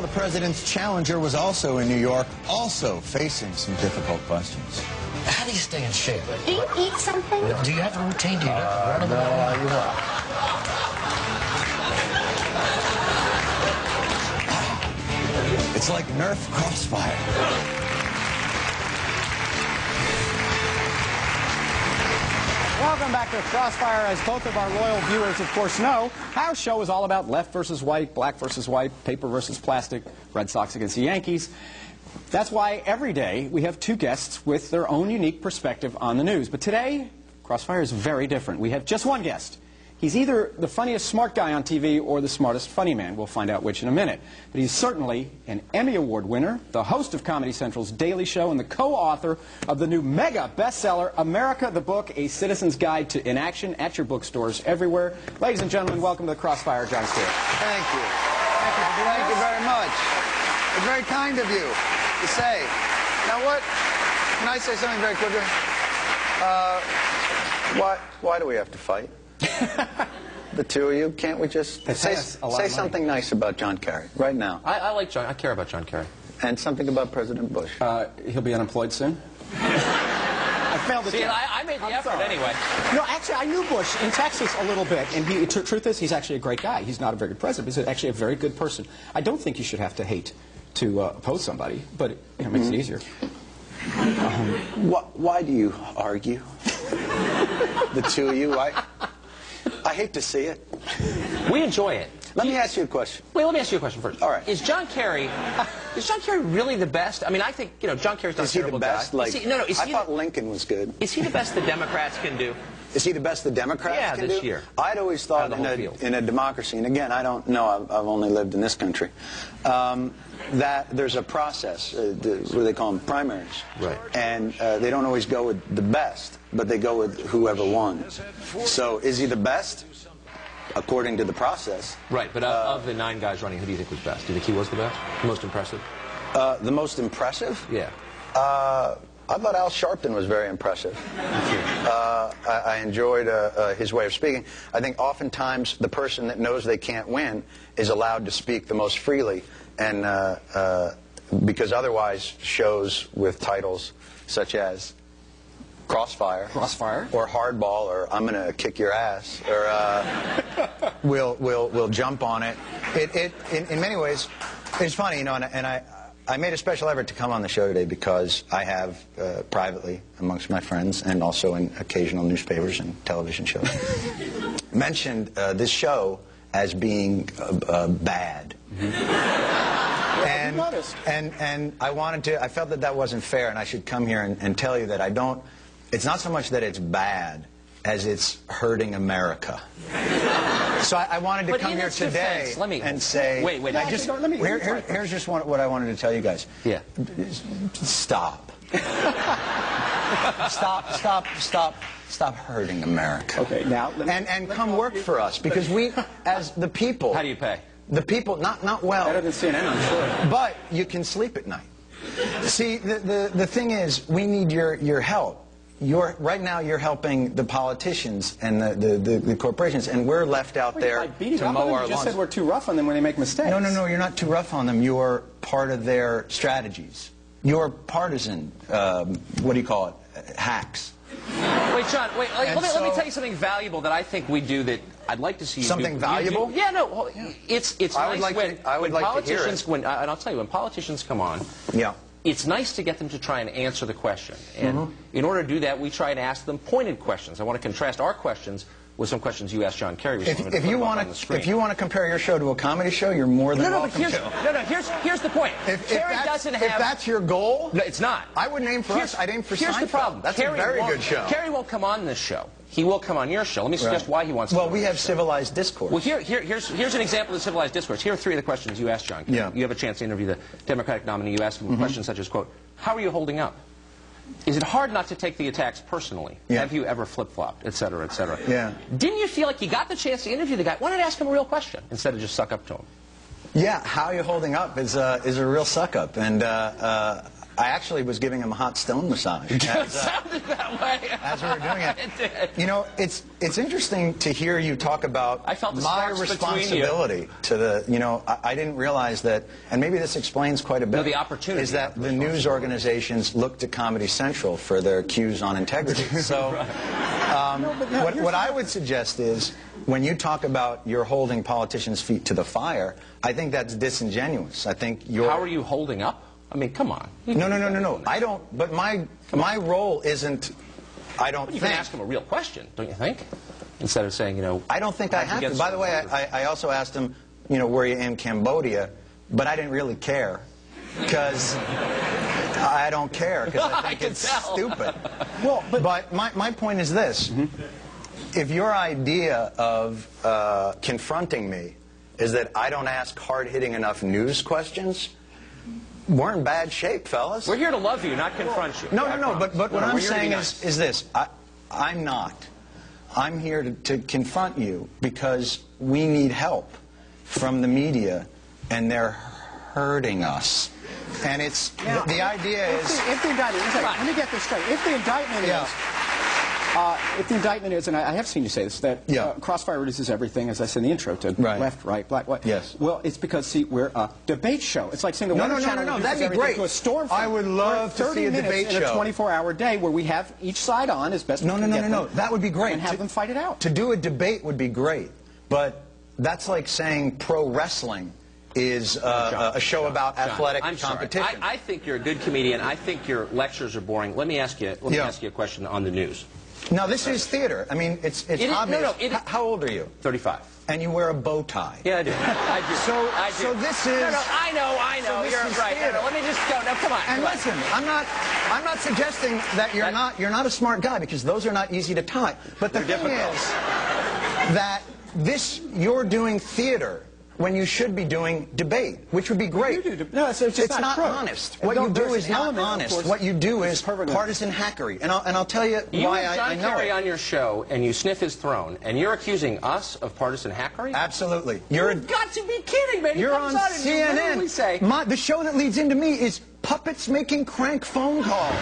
Well, the president's challenger was also in New York, also facing some difficult questions. How do you stay in shape? Do you eat something? Do you have a routine? Do you run in the morning? It's like Nerf Crossfire. Welcome back to Crossfire. As both of our loyal viewers, of course, know, our show is all about left versus white, black versus white, paper versus plastic, Red Sox against the Yankees. That's why every day we have two guests with their own unique perspective on the news. But today, Crossfire is very different. We have just one guest. He's either the funniest smart guy on TV or the smartest funny man. We'll find out which in a minute. But he's certainly an Emmy Award winner, the host of Comedy Central's Daily Show, and the co-author of the new mega bestseller, America the Book, A Citizen's Guide to Inaction, at your bookstores everywhere. Ladies and gentlemen, welcome to the Crossfire, Jon Stewart. Thank you. Thank you very much. It's very kind of you to say. Now what? Can I say something very quickly? Why do we have to fight? The two of you, can't we just say something nice about John Kerry right now? I like John. I care about John Kerry. And something about President Bush. He'll be unemployed soon. I failed the test. I made the effort anyway. No, actually, I knew Bush in Texas a little bit, and truth is, he's actually a great guy. He's not a very good president, but he's actually a very good person. I don't think you should have to hate to oppose somebody, but it makes it easier. Why do you argue? The two of you? I hate to see it. We enjoy it. Let me ask you a question. Wait, let me ask you a question first. All right. Is John Kerry really the best? I mean, I think, John Kerry's not a terrible guy. Is he the best? Like, I thought Lincoln was good. Is he the best the Democrats can do? Is he the best the Democrats can do? Yeah, this year. I'd always thought in a democracy, and again, I don't know, I've only lived in this country, that there's a process, what do they call them, primaries. Right. And they don't always go with the best, but they go with whoever won. So is he the best? According to the process. Right, but of the 9 guys running, who do you think was best? Do you think he was the best? The most impressive? The most impressive? Yeah. I thought Al Sharpton was very impressive. I enjoyed his way of speaking. I think oftentimes the person that knows they can't win is allowed to speak the most freely, and because otherwise shows with titles such as Crossfire, or Hardball, or I'm going to kick your ass, or we'll jump on it. In many ways, it's funny, and I made a special effort to come on the show today because I have privately amongst my friends and also in occasional newspapers and television shows mentioned this show as being bad. And I felt that wasn't fair, and I should come here and tell you that it's not so much that it's bad as it's hurting America. So I wanted to come here today and say, wait. Here's just what I wanted to tell you guys. Yeah. Stop. Stop hurting America. Okay, now and come work for us, because we, as the people. How do you pay? The people, not well. Better than CNN, I'm sure. But you can sleep at night. See, the thing is, we need your help. Right now you're helping the politicians and the corporations, and we're left out there to mow our lawns. You just said we're too rough on them when they make mistakes. No, you're not too rough on them. You're part of their strategies. You're partisan, what do you call it, hacks. Wait, John, let me tell you something valuable that I think we do that I'd like to see you do. Something valuable? Yeah, no, it's nice when politicians, and I'll tell you, when politicians come on, yeah, it's nice to get them to try and answer the question. And in order to do that, we try and ask them pointed questions. I want to contrast our questions with some questions you asked John Kerry. If you want to compare your show to a comedy show, you're more than welcome to. Here's the point. If that's your goal, no, it's not. I wouldn't aim for us. I'd aim for Seinfeld. Here's the problem. That's a very good show. Kerry won't come on this show. He will come on your show. Let me suggest why he wants to. Well, we have civilized discourse. Well, here's an example of civilized discourse. Here are 3 of the questions you asked John Kerry. Yeah. You have a chance to interview the Democratic nominee. You ask him questions such as, quote, how are you holding up? Is it hard not to take the attacks personally? Yeah. Have you ever flip-flopped, et cetera, et cetera? Yeah. Didn't you feel like you got the chance to interview the guy? Why not ask him a real question instead of just suck up to him? Yeah, how are you holding up is a real suck-up. And I actually was giving him a hot stone massage. It sounded that way. As we were doing it. It did. You know, it's interesting to hear you talk about I felt the my sparks responsibility to the, you know, I didn't realize that, and maybe this explains quite a bit. No, the opportunity. Is that the news organizations look to Comedy Central for their cues on integrity. So what I would suggest is, when you talk about you're holding politicians' feet to the fire, I think that's disingenuous. I think you're... How are you holding up? I mean, come on. No. I don't, but my role isn't, I don't think... You can ask him a real question, don't you think? Instead of saying, you know... I don't think I have to. By the way, I also asked him, you know, were you in Cambodia? But I didn't really care, because I don't care, because I think it's stupid. Well, but my point is this. If your idea of confronting me is that I don't ask hard-hitting enough news questions, we're in bad shape, fellas. We're here to love you, not confront you. No, but what I'm saying is this. I'm not. I'm here to confront you because we need help from the media, and they're hurting us. And it's, now, the idea is... If the indictment, let me get this straight. If the indictment is... if the indictment is, and I have seen you say this, that Crossfire reduces everything, as I said in the intro, to left, right, black, white. Yes. Well, it's because, see, we're a debate show. It's like saying the Weather Channel reduces that'd be everything great. to a storm front. I would love to see a debate show. in a 24-hour day where we have each side on as best we can get them. That would be great. And have them fight it out. To do a debate would be great, but that's like saying pro wrestling is a show about athletic competition. I think you're a good comedian. I think your lectures are boring. Let me ask you a question on the news. No, this is theater. I mean, it's obvious. How old are you? 35. And you wear a bow tie. Yeah, I do. I do. So this is... No, I know. So you're right. No, let me just go. No, come on. And listen, I'm not suggesting that you're not a smart guy, because those are not easy to tie. But the thing is that you're doing theater when you should be doing debate, which would be great. No, it's not honest. What you do is not honest. What you do is partisan hackery. And I'll tell you why I know it. You have John Kerry on your show, and you sniff his throne, and you're accusing us of partisan hackery? Absolutely. You've got to be kidding, man. You're on CNN. Say, the show that leads into me is puppets making crank phone calls.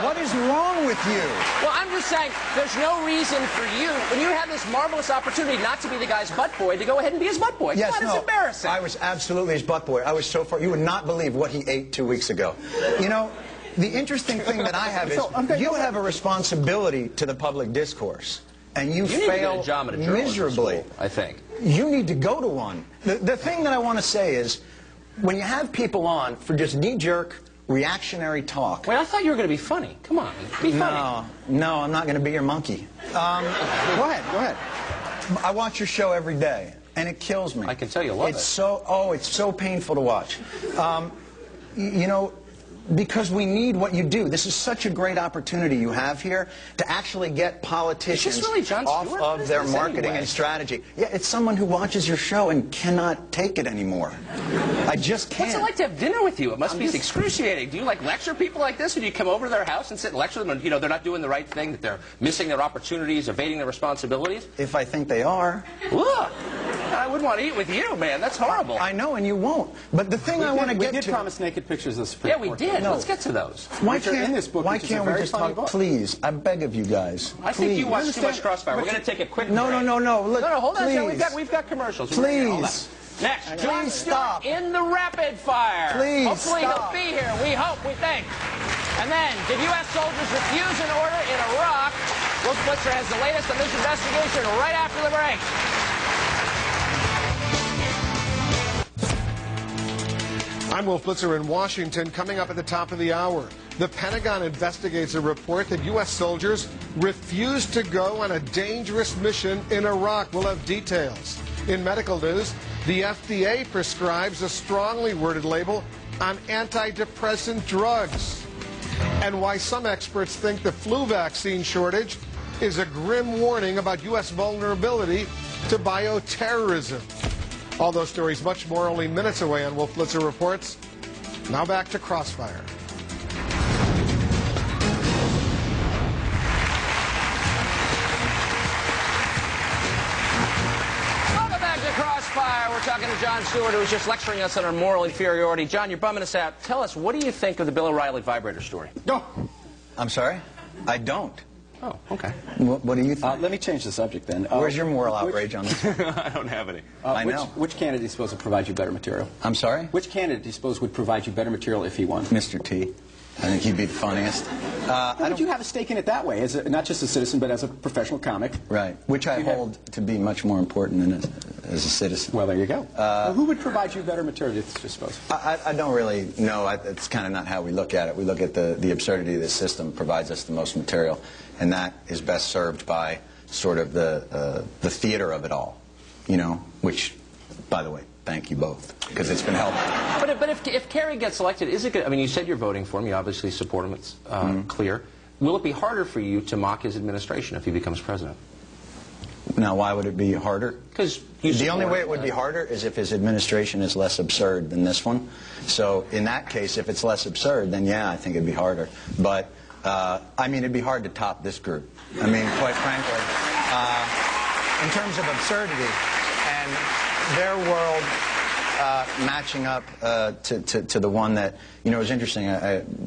What is wrong with you? Well, I'm just saying, there's no reason for you, when you have this marvelous opportunity not to be the guy's butt boy, to go ahead and be his butt boy. Yes, It's embarrassing. I was absolutely his butt boy. I was so far. You would not believe what he ate 2 weeks ago. You know, the interesting thing that I have is you have a responsibility to the public discourse, and you fail miserably. School, I think. You need to go to one. The thing that I want to say is, when you have people on for just knee-jerk, reactionary talk... Wait, I thought you were going to be funny. Come on, be funny. No, I'm not going to be your monkey. Go ahead. I watch your show every day, and it kills me. I can tell you love it. It's so painful to watch. You know, because we need what you do. This is such a great opportunity you have here to actually get politicians off of their marketing and strategy. Yeah, it's someone who watches your show and cannot take it anymore. I just can't. What's it like to have dinner with you? It must be excruciating. Do you like lecture people like this, or do you come over to their house and sit and lecture them, and, you know, they're not doing the right thing, that they're missing their opportunities, evading their responsibilities? If I think they are. Look, I wouldn't want to eat with you, man. That's horrible. I know, and you won't. But the thing I want to get to... We did promise naked pictures of the Supreme Court. Yeah, we did. No. Let's get to those. Why can't we just talk? Book. Please, I beg of you guys. I think you watch too much Crossfire. We're going to take a quick break. No. Look, hold on. please. We've got commercials. Please. Next, please stop. In the rapid fire. Please Hopefully stop. He'll be here. We hope. We think. And then, did U.S. soldiers refuse an order in Iraq? Wolf Blitzer has the latest on this investigation right after the break. I'm Wolf Blitzer in Washington. Coming up at the top of the hour, the Pentagon investigates a report that U.S. soldiers refused to go on a dangerous mission in Iraq. We'll have details. In medical news, the FDA prescribes a strongly worded label on antidepressant drugs. And why some experts think the flu vaccine shortage is a grim warning about U.S. vulnerability to bioterrorism. All those stories, much more, only minutes away on Wolf Blitzer Reports. Now back to Crossfire. Welcome back to Crossfire. Crossfire. We're talking to Jon Stewart, who was just lecturing us on our moral inferiority. John, you're bumming us out. Tell us, what do you think of the Bill O'Reilly vibrator story? No. I'm sorry? I don't. Oh, okay. What do you think? Let me change the subject then. Where's your moral outrage on this? I don't have any. I know. Which candidate do you suppose would provide you better material? I'm sorry? Which candidate do you suppose would provide you better material if he won? Mr. T. I think he'd be the funniest. But you have a stake in it that way, not just a citizen, but as a professional comic. Right. Which I hold to be much more important than as a citizen. Well, there you go. Well, who would provide you better material, do you suppose? I don't really know. It's kind of not how we look at it. We look at the absurdity of the system provides us the most material, and that is best served by sort of the theater of it all, you know, which, by the way, thank you both, because it's been helpful. But if Kerry gets elected, is it good? I mean, you said you're voting for him. You obviously support him. It's clear. Will it be harder for you to mock his administration if he becomes president? Now, why would it be harder? Because the only way it would be harder is if his administration is less absurd than this one. So in that case, if it's less absurd, then yeah, I think it'd be harder. But I mean, it'd be hard to top this group. I mean, quite frankly, in terms of absurdity and their world matching up to the one that, you know, it was interesting.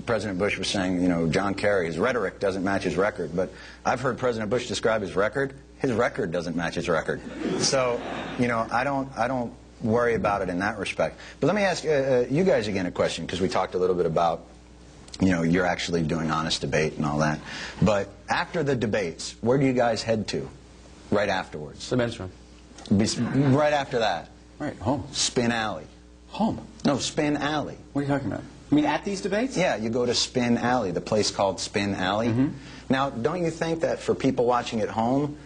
President Bush was saying, you know, John Kerry, his rhetoric doesn't match his record. But I've heard President Bush describe his record. His record doesn't match his record. So, you know, I don't worry about it in that respect. But let me ask you guys again a question, because we talked a little bit about, you know, you're actually doing honest debate and all that. But after the debates, where do you guys head to right afterwards? The men's room. Right after that. Right, home. Spin Alley. Home? No, Spin Alley. What are you talking about? I mean, at these debates? Yeah, you go to Spin Alley, the place called Spin Alley. Now, don't you think that for people watching at home,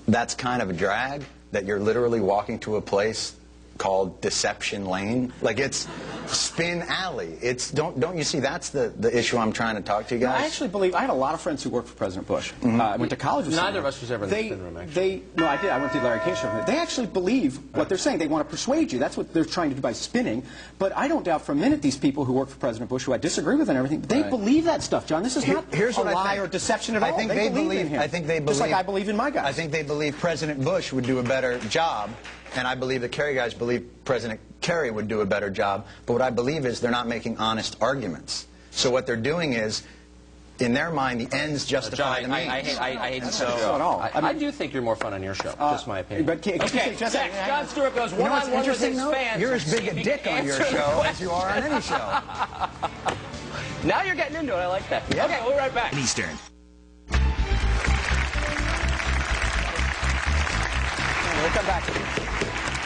that's kind of a drag, that you're literally walking to a place called Deception Lane? Like, it's Spin Alley. It's don't you see, that's the issue I'm trying to talk to you guys? I actually believe, I had a lot of friends who worked for President Bush. I went to college with Neither of us was ever in the spin room, actually. No, I did. I went to the Larry King show. They actually believe what they're saying. They want to persuade you. That's what they're trying to do by spinning. But I don't doubt for a minute these people who work for President Bush, who I disagree with and everything, they believe that stuff, John. This is not Here's a what lie I think. or deception at all. I think they believe in him. I think they believe, just like I believe in my guys. I think they believe President Bush would do a better job, and I believe the Kerry guys believe President Kerry would do a better job. But what I believe is they're not making honest arguments. So what they're doing is, in their mind, the ends justify the means. I hate so at all. I do think you're more fun on your show. Just my opinion. But Okay, Jon Stewart goes You know what's one-on-one with his interesting, though? fans. You're as big a dick on your show as you are on any show. Now you're getting into it. I like that. Yep. Okay, we'll be right back. Eastern. Welcome back.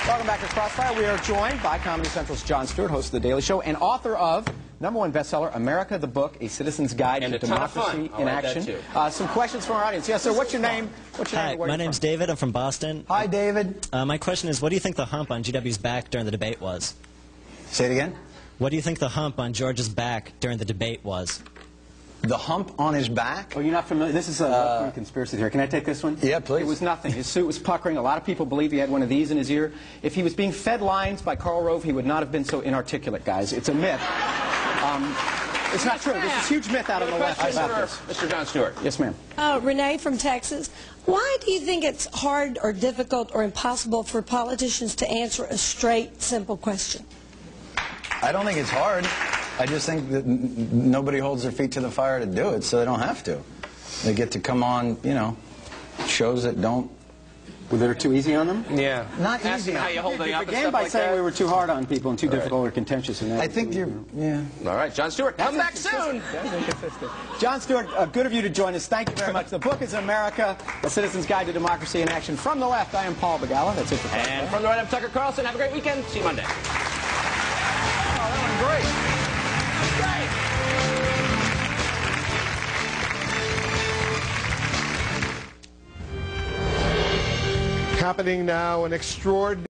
Welcome back to Crossfire. We are joined by Comedy Central's Jon Stewart, host of The Daily Show, and author of #1 bestseller, America the Book, A Citizen's Guide And to a ton of fun. Democracy I'll in add that, Action. too. Some questions from our audience. Yes, sir. What's your name? What's your Hi, name? Where are my you name's from? David. I'm from Boston. Hi, David. My question is, what do you think the hump on GW's back during the debate was? Say it again. What do you think the hump on George's back during the debate was? The hump on his back? Oh, you're not familiar? This is a left-wing conspiracy theory. Can I take this one? Yeah, please. It was nothing. His suit was puckering. A lot of people believe he had one of these in his ear. If he was being fed lines by Karl Rove, he would not have been so inarticulate, guys. It's a myth. It's not true. There's this huge myth out on the left about this. Mr. Jon Stewart. Yes, ma'am. Renee from Texas. Why do you think it's hard or difficult or impossible for politicians to answer a straight, simple question? I don't think it's hard. I just think that nobody holds their feet to the fire to do it, so they don't have to. They get to come on, you know, shows that don't. Were they too easy on them? Yeah. Not Ask easy. him how you hold You it up and began stuff by like saying that. we were too hard on people and too difficult or contentious. And I think you're, yeah. All right, Jon Stewart, come back soon. Jon Stewart, good of you to join us. Thank you very much. The book is America, A Citizen's Guide to Democracy in Action. From the left, I am Paul Begala. That's it for today. And from the right, I'm Tucker Carlson. Have a great weekend. See you Monday. Oh, that was great. Happening now, an extraordinary